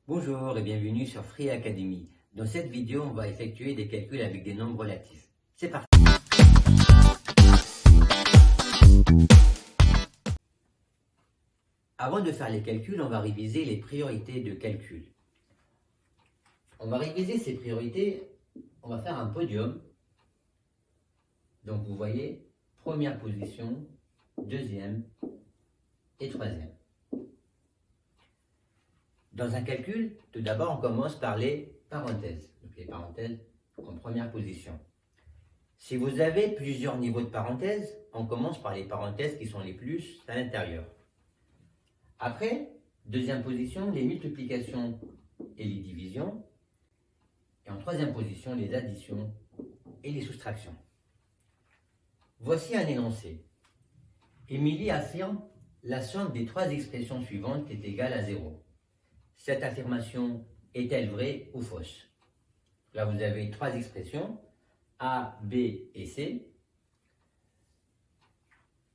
Bonjour et bienvenue sur Free Academy. Dans cette vidéo, on va effectuer des calculs avec des nombres relatifs. C'est parti! Avant de faire les calculs, on va réviser les priorités de calcul. On va réviser ces priorités, on va faire un podium. Donc vous voyez, première position, deuxième et troisième. Dans un calcul, tout d'abord, on commence par les parenthèses. Donc les parenthèses en première position. Si vous avez plusieurs niveaux de parenthèses, on commence par les parenthèses qui sont les plus à l'intérieur. Après, deuxième position, les multiplications et les divisions. Et en troisième position, les additions et les soustractions. Voici un énoncé. Émilie affirme la somme des trois expressions suivantes est égale à 0. Cette affirmation est-elle vraie ou fausse? Là, vous avez trois expressions, A, B et C.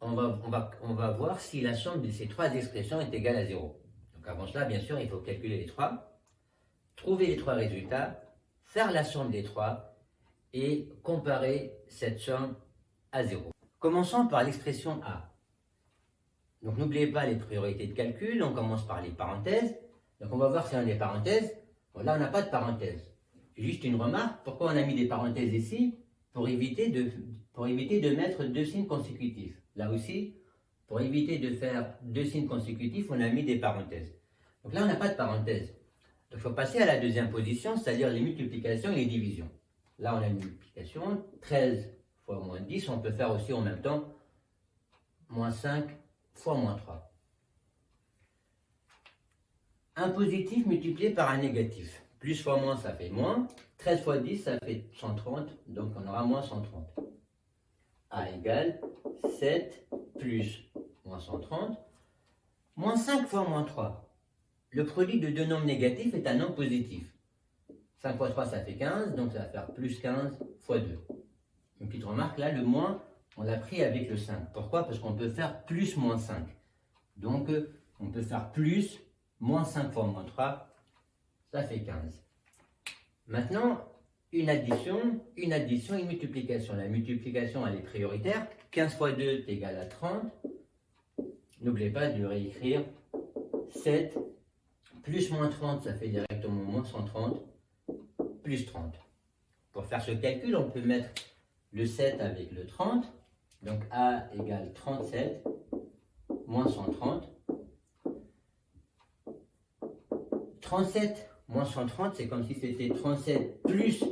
On va voir si la somme de ces trois expressions est égale à 0. Donc avant cela, bien sûr, il faut calculer les trois, trouver les trois résultats, faire la somme des trois et comparer cette somme à 0. Commençons par l'expression A. Donc n'oubliez pas les priorités de calcul, on commence par les parenthèses. Donc on va voir si on a des parenthèses. Bon, là, on n'a pas de parenthèses. Juste une remarque, pourquoi on a mis des parenthèses ici? Pour éviter de mettre deux signes consécutifs. Là aussi, pour éviter de faire deux signes consécutifs, on a mis des parenthèses. Donc là, on n'a pas de parenthèses. Donc il faut passer à la deuxième position, c'est-à-dire les multiplications et les divisions. Là, on a une multiplication, 13 fois moins 10, on peut faire aussi en même temps moins 5 fois moins 3. Un positif multiplié par un négatif. Plus fois moins, ça fait moins. 13 fois 10, ça fait 130. Donc, on aura moins 130. A égale 7 plus moins 130. Moins 5 fois moins 3. Le produit de deux nombres négatifs est un nombre positif. 5 fois 3, ça fait 15. Donc, ça va faire plus 15 fois 2. Une petite remarque, là, le moins, on l'a pris avec le 5. Pourquoi? Parce qu'on peut faire plus moins 5. Donc, on peut faire plus moins 5 fois moins 3, ça fait 15. Maintenant, une addition, une multiplication. La multiplication, elle est prioritaire. 15 fois 2 est égal à 30. N'oubliez pas de réécrire 7 plus moins 30, ça fait directement moins 130, plus 30. Pour faire ce calcul, on peut mettre le 7 avec le 30. Donc A égale 37 moins 130. 37 moins 130, c'est comme si c'était 37 plus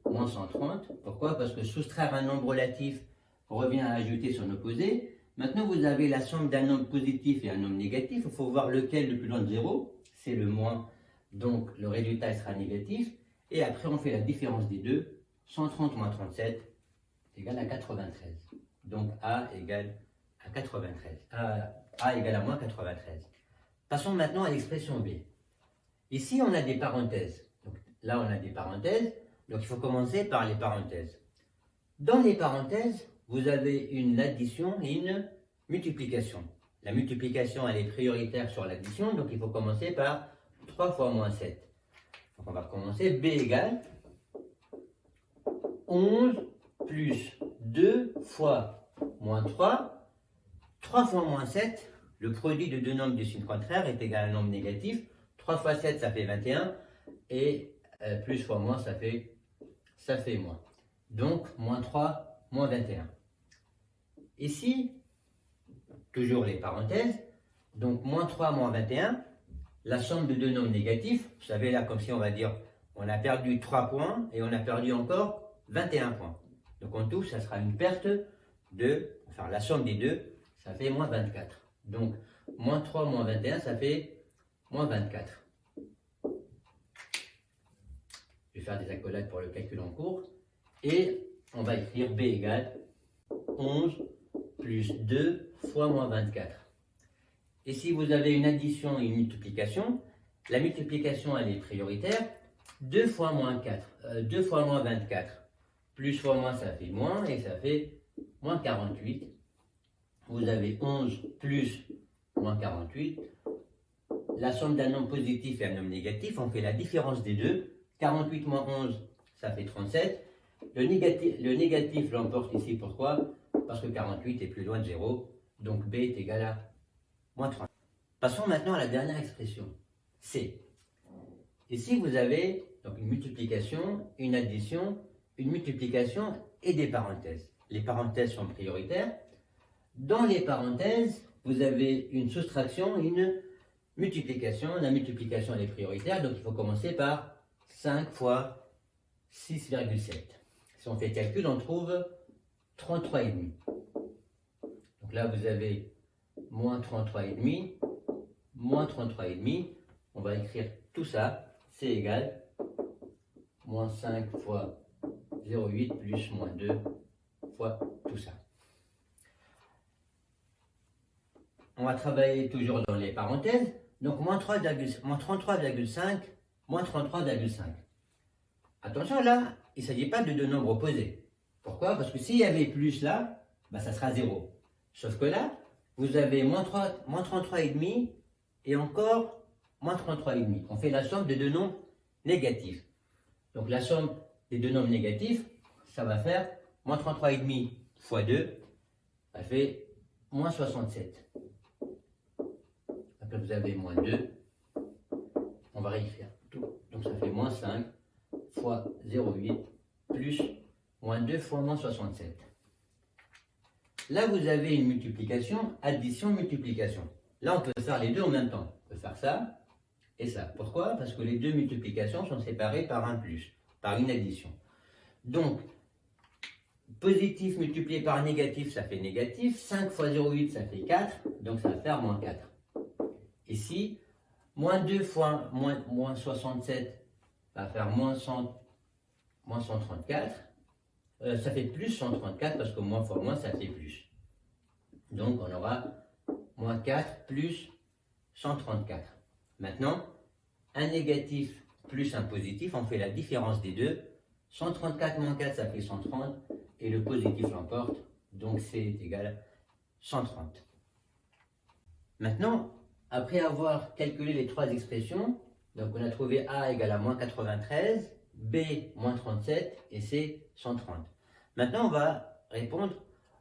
moins 130. Pourquoi? Parce que soustraire un nombre relatif revient à ajouter son opposé. Maintenant, vous avez la somme d'un nombre positif et un nombre négatif. Il faut voir lequel le plus loin de 0. C'est le moins. Donc, le résultat sera négatif. Et après, on fait la différence des deux. 130 moins 37 est égal à 93. Donc, A égale à 93. A égale à moins 93. Passons maintenant à l'expression B. Ici, on a des parenthèses. Donc, là, on a des parenthèses. Donc, il faut commencer par les parenthèses. Dans les parenthèses, vous avez une addition et une multiplication. La multiplication, elle est prioritaire sur l'addition. Donc, il faut commencer par 3 fois moins 7. Donc, on va recommencer. B égale 11 plus 2 fois moins 3. 3 fois moins 7, le produit de deux nombres de signe contraire est égal à un nombre négatif. 3 fois 7, ça fait 21. Et plus fois moins, ça fait moins. Donc, moins 3, moins 21. Ici, toujours les parenthèses. Donc, moins 3, moins 21. La somme de deux nombres négatifs. Vous savez, là, comme si on va dire, on a perdu 3 points et on a perdu encore 21 points. Donc, en tout, ça sera une perte de, enfin, la somme des deux, ça fait moins 24. Donc, moins 3, moins 21, ça fait moins 24. Je vais faire des accolades pour le calcul en cours. Et on va écrire B égale 11 plus 2 fois moins 24. Et si vous avez une addition et une multiplication, la multiplication, elle est prioritaire. 2 fois moins 4, 2 fois moins 24. Plus fois moins, ça fait moins et ça fait moins 48. Vous avez 11 plus moins 48. la somme d'un nombre positif et un nombre négatif, on fait la différence des deux. 48 moins 11, ça fait 37. Le négatif l'emporte ici, pourquoi? Parce que 48 est plus loin de 0, donc B est égal à moins 30. Passons maintenant à la dernière expression, C. Ici, vous avez donc une multiplication, une addition, une multiplication et des parenthèses. Les parenthèses sont prioritaires. Dans les parenthèses, vous avez une soustraction et une multiplication. La multiplication elle est prioritaire, donc il faut commencer par 5 fois 6,7. Si on fait le calcul, on trouve 33,5. Donc là, vous avez moins 33,5, moins 33,5. On va écrire tout ça. C'est égal moins 5 fois 0,8 plus moins 2 fois tout ça. On va travailler toujours dans les parenthèses. Donc moins 33,5, moins 33,5. Attention là, il ne s'agit pas de deux nombres opposés. Pourquoi? Parce que s'il y avait plus là, ça sera 0. Sauf que là, vous avez moins 33,5 et encore moins 33,5. On fait la somme de deux nombres négatifs. Donc la somme des deux nombres négatifs, ça va faire moins 33,5 fois 2, ça fait moins 67. Après vous avez moins 2, on va réécrire tout. Donc ça fait moins 5 fois 0,8 plus moins 2 fois moins 67. Là vous avez une multiplication, addition, multiplication. Là on peut faire les deux en même temps. On peut faire ça et ça. Pourquoi? Parce que les deux multiplications sont séparées par un plus, par une addition. Donc, positif multiplié par négatif, ça fait négatif. 5 fois 0,8, ça fait 4. Donc, ça va faire moins 4. Ici, moins 2 fois moins 67, ça va faire moins 134. Ça fait plus 134 parce que moins fois moins, ça fait plus. Donc, on aura moins 4 plus 134. Maintenant, un négatif plus un positif, on fait la différence des deux. 134 moins 4, ça fait 130. Et le positif l'emporte, donc C est égal à 130. Maintenant, après avoir calculé les trois expressions, donc on a trouvé A égale à moins 93, B moins 37 et C 130. Maintenant, on va répondre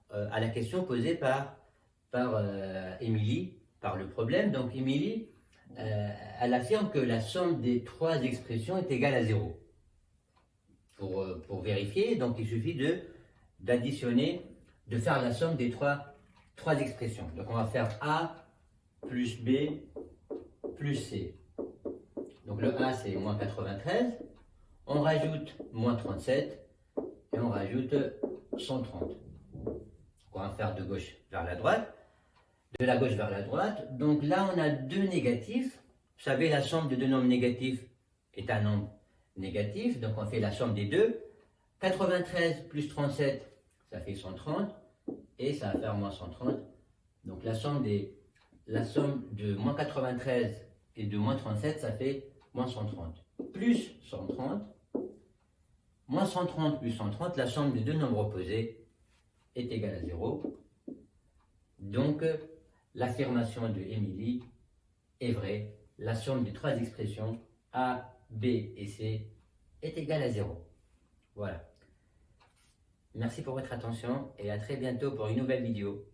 à la question posée par Émilie, par le problème. Donc Émilie, elle affirme que la somme des trois expressions est égale à 0. Pour vérifier, donc il suffit d'additionner, de faire la somme des trois expressions. Donc on va faire A plus B plus C. Donc le A c'est moins 93, on rajoute moins 37 et on rajoute 130. On va faire de gauche vers la droite. De la gauche vers la droite. Donc là, on a deux négatifs. Vous savez, la somme de deux nombres négatifs est un nombre négatif. Donc on fait la somme des deux. 93 plus 37, ça fait 130. Et ça va faire moins 130. Donc la somme de moins 93 et de moins 37, ça fait moins 130. Plus 130. Moins 130 plus 130, la somme des deux nombres opposés est égale à 0. Donc, l'affirmation de Émilie est vraie. La somme des trois expressions A, B et C est égale à 0. Voilà. Merci pour votre attention et à très bientôt pour une nouvelle vidéo.